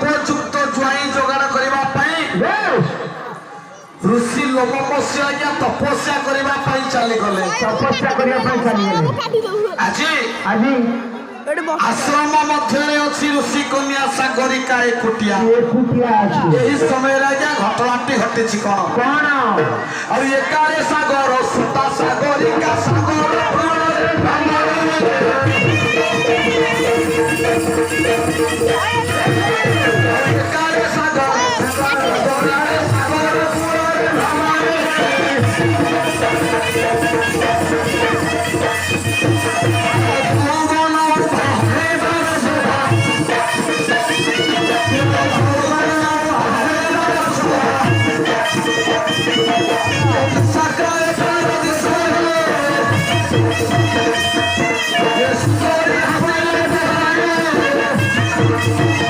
ଉପଯୁକ୍ତ ଜ୍ୱାଇଁ ଯୋଗାଡ଼ କରିବା ପାଇଁ ଋଷି ଲୋମମସ୍ୟ ଆଜ୍ଞା ତପସ୍ୟା କରିବା ପାଇଁ ଚାଲିଗଲେ। ତପସ୍ୟା କରିବା ପାଇଁ ଚାଲିଗଲେ। ଆଜି ଆଜି ଆଶ୍ରମ ମଧ୍ୟରେ ଅଛି ଋଷି କନ୍ୟା ସାଗରିକା ଏକୁଟିଆ। ଏକୁଟିଆ ଅଛି। ଏହି ସମୟରେ ଆଜ୍ଞା ଘଟଣାଟି ଘଟିଛି କଣ? କଣ? ଆଉ ଏକାରେ ସାଗର ସୁତା ସାଗରିକା ସାଗର ପ୍ରାଣରେ ଭ୍ରମରେ